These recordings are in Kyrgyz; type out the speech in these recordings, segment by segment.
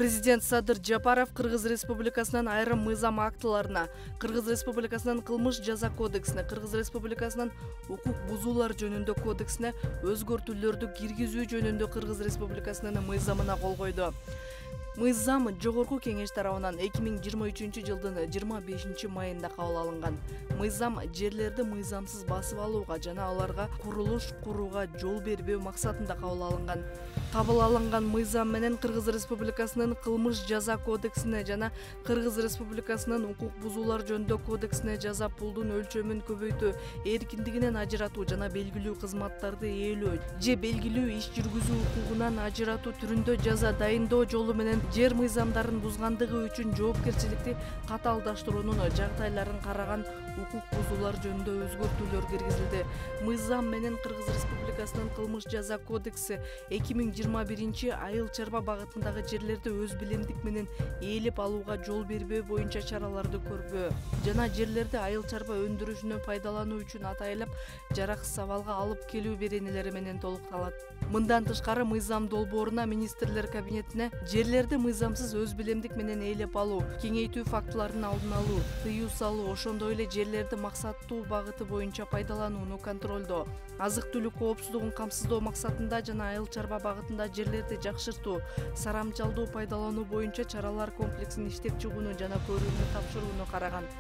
Президент Садыр Жапаров Кыргыз Республикасынын айрым мыйзам актыларына, Кыргыз Республикасынын кылмыш жаза кодексине, Кыргыз Республикасынын укук бузуулар жөнүндө кодексине өзгөртүүлөрдү киргизүү жөнүндө Кыргыз Республикасынын мыйзамына кол койду. Мыйзам Жогорку Кеңеш тарабынан 2023 жылдын 25 майында кабыл алынган. Мыйзам жерлерди мыйзамсыз басып алууга жана аларга курулуш курууга жол бербөө максатында кабыл алынган. Кабыл алынган мыйзам менен Кыргыз Республикасынын кылмыш жаза кодексине жана Кыргыз Республикасынын укук бузуулар жөнүндө кодексине жаза пулдун өлчөмүн көбөйтүү, эркиндигинен ажыратуу жана белгилүү кызматтарды ээлөө же белгилүү иш жүргүзүү укугунан ажыратуу түрүндө жаза дайындоо жолу менен жер мыйзамдарын бузгандыгы үчүн жоопкерчиликти катаалдаштыруунун жагдайларын караган укук бузуулар жөнүндө өзгөртүүлөр киргизилди. Мыйзам менен Кыргыз Республикасынын кылмыш жаза кодекси 2021 айыл чарба багытындагы жерлерди өз билемдик менен ээлеп алууга жол бербөө боюнча чараларды көрбөө жана жерлерди айыл чарба өндүрүшүнө пайдалануу үчүн атайлап жараксыз абалга алып келүү беренелери менен толукталат. Мындан тышкары мыйзам долбооруна министрлер кабинетине жерлерди мыйзамсыз өз билемдик менен ээлеп алуу, кеңейтүү фактыларын алдын алуу, тыюу салуу, ошондой эле жерлерди максаттуу багыты боюнча пайдаланууну контролдоо, азык-түлүк коопсуздугун камсыздоо максатында жана айыл чарба багытында жерлерди жакшыртуу, сарамчалдуу пайдалануу боюнча чаралар комплексин иштеп чыгууну жана көрүүнү тапшырууну караган.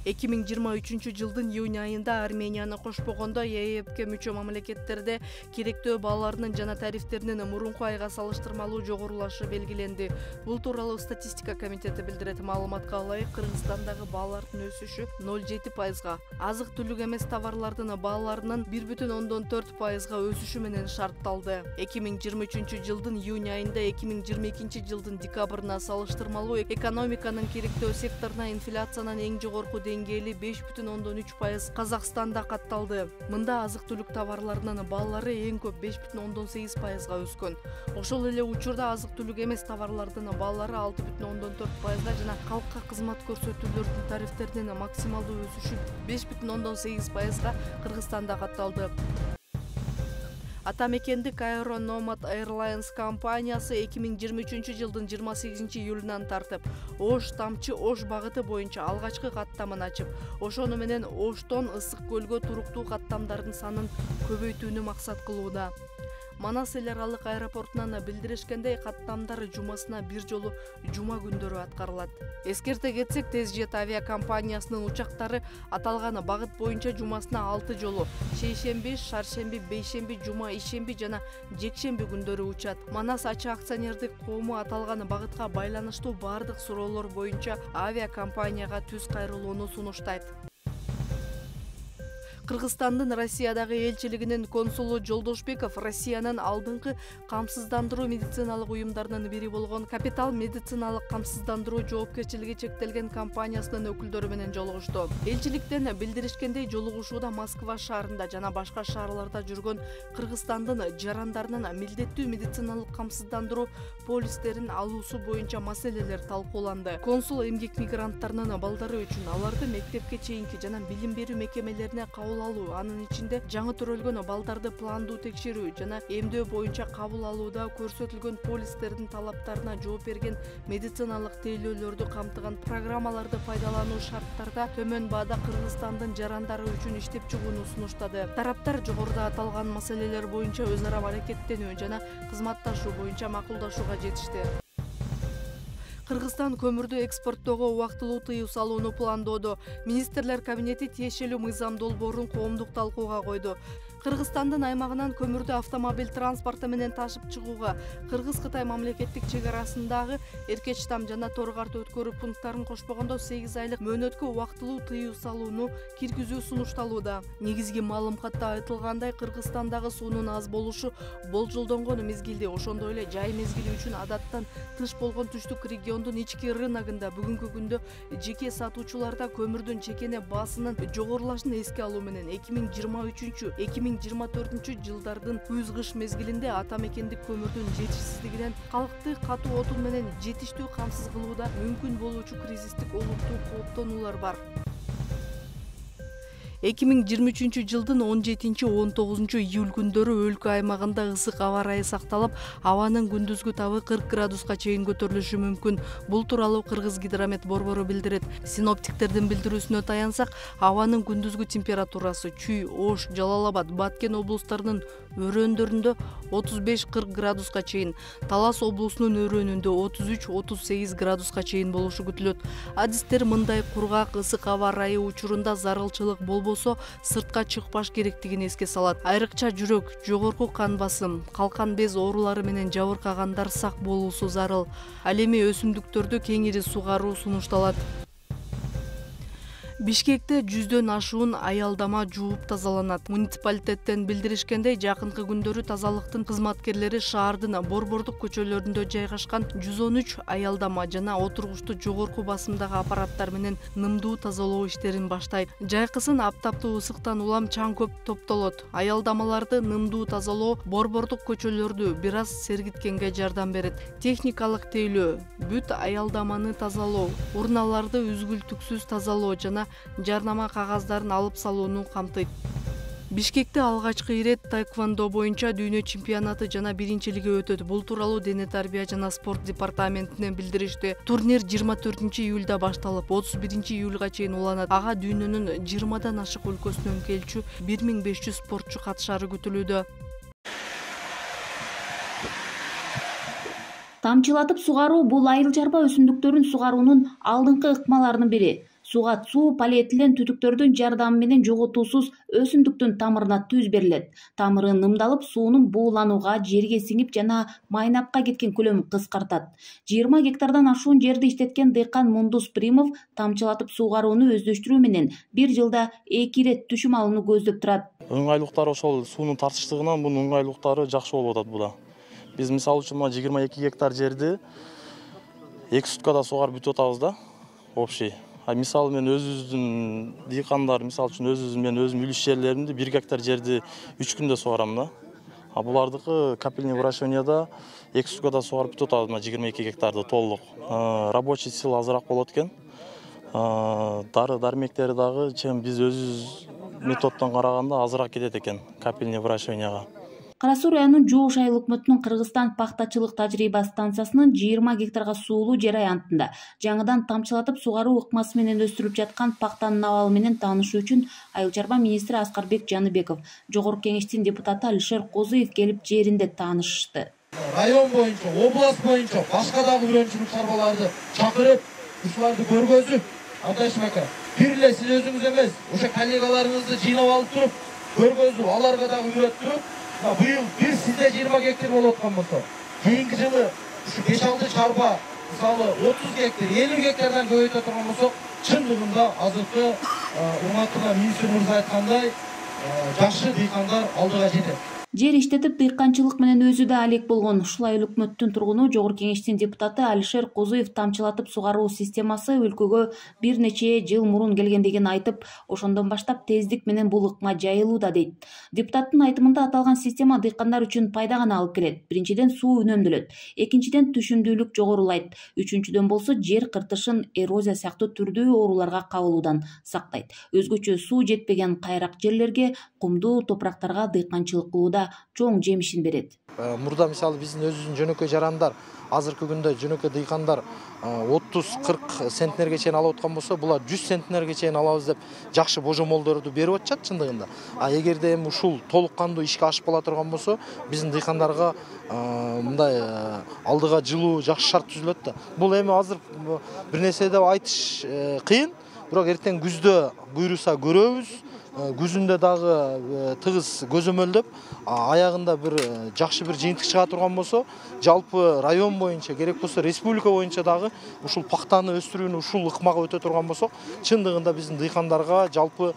2023 жылдын июнь айында Арменияны кошпогондо ЕЭПке мүчө мамлекеттерде керектөө бааларынын жана тарифтеринин мурунку айга салыштырмалуу жогорулашы белгиленди. Бул тууралуу статистика комитети билдирет. Маалыматка ылайык, Кыргызстандагы баалардын өсүшү 0,7%, азык-түлүк эмес товарлардын бааларынын 1,4% өсүшү менен шартталды. 2023 жылдын июнь айында 2022 жылдын декабрына салыштырмалуу экономиканын керектөө секторуна инфляциянын эң жогорку деңгээли 5,3% Казакстанда катталды. Мында азык-түлүк товарларынын баалары эң көп 5,8%га өскөн. Ошол эле учурда азык-түлүк эмес товарлардын баалары 6,4%га жана калкка кызмат көрсөтүүлөрдүн тарифтеринин максималдуу өсүшү 5,8%га Кыргызстанда катталды. Атамекендик Aero Nomad Airlines компаниясы 2023 жылдын 28 июлунан тартып, Ош-Тамчы-Ош багыты боюнча алгачкы каттамын ачып, ошону менен Оштон Ысык көлгө туруктуу каттамдардын санын көбөйтүүнү максат кылууда. Манас эл аралык аэропортунан билдиришкендей, каттамдар жумасына бир жолу жума күндөрү аткарылат. Эскерте кетсек, Тезжет авиакомпаниясынын учактары аталган багыт боюнча жумасына 6 жолу шейшемби, шаршемби, бейшемби, жума, ишемби жана жекшемби күндөрү учат. Манас АЧ акционердик коому аталган багытка байланыштуу бардык суроолор боюнча авиакомпанияга түз кайрылууну сунуштайт. Кыргызстандын Россиядагы элчилигинин консулу Жолдошбеков Россиянын алдыңкы камсыздандыруу медициналык уюмдарынын бири болгон Капитал медициналык камсыздандыруу жоопкерчилиги чектелген компаниясынын өкүлдөрү менен жолугушту. Элчиликтен билдиришкендей, жолугушууда Москва шаарында жана башка шаарларда жүргөн Кыргызстандын жарандарынын милдеттүү медициналык камсыздандыруу полистерин алуусу боюнча маселелер талкууланды. Консул эмгек мигранттарынын балдары үчүн аларды мектепке чейинки жана билим берүү мекемелерине кабыл алуу, анын ичинде жаңы төрөлгөн балдарды пландуу текшерүү жана эмдөө боюнча кабыл алууда көрсөтүлгөн полистердин талаптарына жооп берген медициналык тейлөөлөрдү камтыган программаларды пайдалануу шарттарда төмөн баада Кыргызстандын жарандары үчүн иштеп чыгууну сунуштады. Тараптар жогоруда аталган маселелер боюнча өз ара аракеттенүү жана кызматташуу боюнча макулдашууга жетишти. Кыргызстан көмүрдү экспорттоого убактылуу тыюу салууну пландоодо. Министрлер кабинети тиешелүү мыйзам долбоорун коомдук талкууга койду. Кыргызстандын аймагынан көмүрдү автомобиль транспорту менен ташып чыгууга Кыргыз-Кытай мамлекеттик чек арасындагы Эркеч-Там жана Торгарт өткөрүү пункттарын кошпогондо 8 айлык мөөнөткө убактылуу тыюу салууну киргизүү сунушталууда. Негизги маалымкатта айтылгандай, Кыргызстандагы суунун аз болушу болжолдонгон мезгилде, ошондой эле жай мезгили үчүн адаттан тыш болгон түштүк региондун ички рыногунда бүгүнкү күндө жеке сатуучуларда көмүрдүн чекене баасынын жогорулашын эске алуу менен 2023-2024 жылдардын күз-кыш мезгилинде атамекендик көмүрдүн жетишсиздигинен калкты катуу отун менен жетиштүү камсыз кылууда мүмкүн болуучу кризистик олуттуу кооптонуулар бар. 2023 жылдын 17-19 июль күндөрү өлкө аймагында ысык аба ырайы сакталып, абанын күндүзгү табы 40 градуска чейин көтөрүлүшү мүмкүн. Бул тууралуу Кыргыз гидромет борбору билдирет. Синоптиктердин билдирүүсүнө таянсак, абанын күндүзгү температурасы Чүй, Ош, Жалал Абад, Баткен облустарынын өрөөндөрүндө 35-40 градуска чейин, Талас облусунун өрөөнүндө 33-38 градуска чейин болушу күтүлөт. Адистер мындай кургак ысык аба ырайы учурунда зарылчылык болбосо сыртка чыкпаш керектигин эске салат. Айрыкча жүрөк, жогорку кан басым, калкан без оорулары менен жабыркагандар сак болуусу зарыл. Ал эми өсүмдүктөрдү кеңири сугаруу сунушталат. Бишкекте 100дөн ашуун аялдама жууп тазаланат. Муниципалитеттен билдиришкендей, жакынкы күндөрү тазалыктын кызматкерлери шаардын борбордук көчөлөрүндө жайгашкан 113 аялдама жана отургучтуу жогорку басымдагы аппараттар менен нымдуу тазалоо иштерин баштайт. Жайкысын аптаптуу ысыктан улам чаң көп топтолот. Аялдамаларды нымдуу тазалоо борбордук көчөлөрдү бир аз сергиткенге жардам берет. Техникалык тейлөө, бүт аялдаманы тазалоо, урналарды үзгүлтүксүз тазалоо жана жарнама кагаздарын алып салууну камтыйт. Бишкекте алгачкы ирет таэквондо боюнча дүйнө чемпионаты жана биринчилиги өтөт. Бул тууралуу Дене тарбия жана спорт департаментинен билдиришти. Турнир 24-июлда башталып, 31-июлга чейин уланат. Ага дүйнөнүн 20дан ашык өлкөсүнөн келчү 1500 спортчу катышары күтүлүүдө. Тамчылатып сугаруу бул айыл чарба өсүмдүктөрүн сугаруунун алдыңкы ыкмаларынын бири. Суга суу полиэтилен түтүктөрдүн жардамы менен жоготуусуз өсүмдүктүн тамырына түз берилет. Тамыры нымдалып, суунун бууланууга, жерге сиңип жана майнапка кеткен көлөмү кыскартат. 20 гектардан ашуун жерди иштеткен дыйкан Мундус Примов тамчылатып сугарууну өздөштүрүү менен бир жылда 2 ирет түшүм алууну көздөп турат. Ыңгайлыктары ошол суунун тартыштыгынан бунун ыңгайлыктары жакшы болуп атат буда. Биз мисалы үчүн 22 гектар жерди 2 суткада сугарып бүтүп атабыз да, общий. Мисалы мен өзүбүздүн дыйкандар, мисалы үчүн мен өзүм үлүш жерлеримди 1 гектар жерди 3 күндө сугарам да. Булардыкы капельный выращиванияда 2 суткада сугарып бүтүп атабыз 22 гектарды толук. Рабочий сила азыраак болот экен. Дары дармектери дагы биз өзүбүз методдон караганда азыраак кетет экен капельный выращиванияга. Кара Суу районунун Жууш айыл өкмөтүнүн Кыргызстан пахтачылык тажрыйба станциясынын 20 гектарга суулуу жер аянтында жаңыдан тамчылатып сугаруу ыкмасы менен өстүрүлүп жаткан пахтанын абалы менен таанышуу үчүн айыл чарба министри Аскарбек Жаныбеков, Жогорку Кеңештин депутаты Алишер Козуев келип жеринде таанышышты. Район боюнча, область боюнча башка дагы үйрөнчүлүк чарбаларды чакырып, ушуларды көргөзүп, Атайшым ака, бир эле сиз өзүңүз эмес, ошо коллегаларыңызды жыйнап алып туруп, көргөзүп, аларга дагы үйрөттүрүп, быйыл бир сизде 20 гектар болуп аткан болсо, кийинки жылы ушу 5-6 чарба, мисалы 30 гектар, 50 гектардан көбөйтө турган болсок, чындыгында азыркы урматтуу министр мырза айткандай, жакшы дыйкандар алдыга жетет. Жер иштетип дыйканчылык менен өзү да алек болгон ушул айыл өкмөттүн тургуну Жогорку Кеңештин депутаты Алишер Козуев тамчылатып сугаруу системасы өлкөгө бир нече жыл мурун келгендигин айтып, ошондон баштап тездик менен бул ыкма жайылууда дейт. Депутаттын айтымында аталган система дыйкандар үчүн пайда гана алып келет. Биринчиден суу үнөмдөлөт, экинчиден түшүмдүүлүк жогорулайт, үчүнчүдөн болсо жер кыртышын, эрозия сыяктуу түрдүү ооруларга кабылуудан сактайт. Өзгөчө суу жетпеген кайрак жерлерге, кумдуу топурактарга дыйканчылык кылууда чоң жемишин берет. Мурда мисалы биздин өзүбүздүн жөнөкөй жарандар, азыркы күндө жөнөкөй дыйкандар 30-40 центнерге чейин алып аткан болсо, булар 100 центнерге чейин алабыз деп жакшы божомолдорду берип атышат чындыгында. Эгерде эми ушул толук кандуу ишке ашып кала турган болсо, биздин дыйкандарга мындай алдыга жылуу жакшы шарт түзүлөт да. Бул эми азыр бир нерсе деп айтыш кыйын, бирок эртең күздө буйруса көрөбүз. Күзүндө дагы тыгыз көзөмөлдөп, аягында бир жакшы бир жыйынтык чыга турган болсо, жалпы район боюнча, керек болсо республика боюнча дагы ушул пахтаны өстүрүүнү ушул ыкмага өтө турган болсок, чындыгында биздин дыйкандарга, жалпы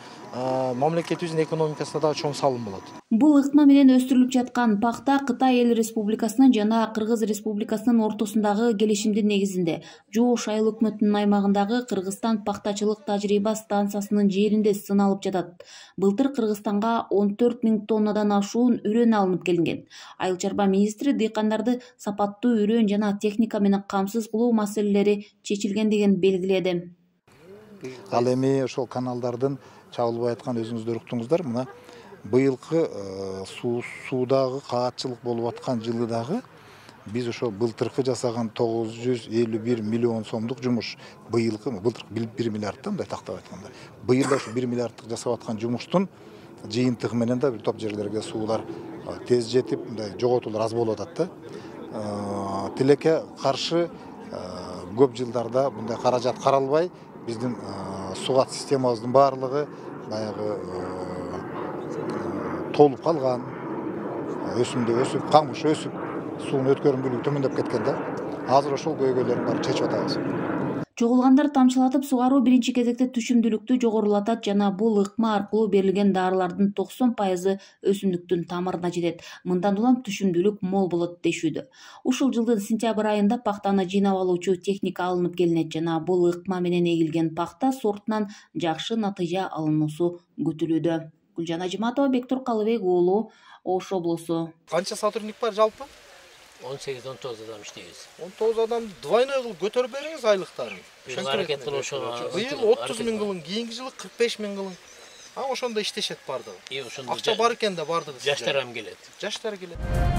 мамлекетибиздин экономикасына дагы чоң салым болот. Бул ыкма менен өстүрүлүп жаткан пахта Кытай Эл Республикасынын жана Кыргыз Республикасынын ортосундагы келишимдин негизинде Жууш айыл өкмөтүнүн аймагындагы Кыргызстан пахтачылык тажрыйба станциясынын жеринде сыналып жатат. Былтыр Кыргызстанга 14 000 тоннадан ашуун үрөн алынып келинген. Айыл чарба министри дыйкандарды сапаттуу үрөн жана техника менен камсыз кылуу маселелери чечилгендигин белгиледи. Ал эми ошол каналдардын чабылбай аткан өзүңүздөр уктуңуздар. Мына быйылкы суудагы каатчылык болуп аткан жылы дагы биз ошо былтыркы жасаган 951 миллион сомдук жумуш, былтыркы 1 миллиард да мындай тактап айтканда. Быйыл да ушу 1 миллиарддык жасап аткан жумуштун жыйынтыгы менен да бир топ жерлерге суулар тез жетип, мындай жоготуулар аз болуп атат да. Тилекке каршы көп жылдарда мындай каражат каралбай, биздин сугат системабыздын баардыгы баягы толуп калган, өсүмдө өсүп, камыш өсүп, суунун өткөрүмдүүлүгү төмөндөп кеткен да. Азыр ошол көйгөйлөрдүн баарын чечип атабыз. Чогулгандар тамчылатып сугаруу биринчи кезекте түшүмдүүлүктү жогорулатат жана бул ыкма аркылуу берилген дарылардын 90% өсүмдүктүн тамырына жетет. Мындан улам түшүмдүүлүк мол болот дешүүдө. Ушул жылдын сентябрь айында пактаны жыйнап алуучу техника алынып келинет жана бул ыкма менен эгилген пакта сортунан жакшы натыйжа алынуусу күтүлүүдө. Гүлжан Ажиматова, Бектур Калыбек уулу, Ош облусу. Канча сотрудник бар жалпы? 18-19 адам иштейбиз. 19 адам двойной кылып көтөрүп бериңиз айлыктарын. Быйыл аракет кылып ошого. Быйыл 30 миң кылың, кийинки жылы 45 миң кылың. Ошондо иштешет бардыгы. Ошондо акча бар экен да бардыгы. Жаштар ам келет. Жаштар келет.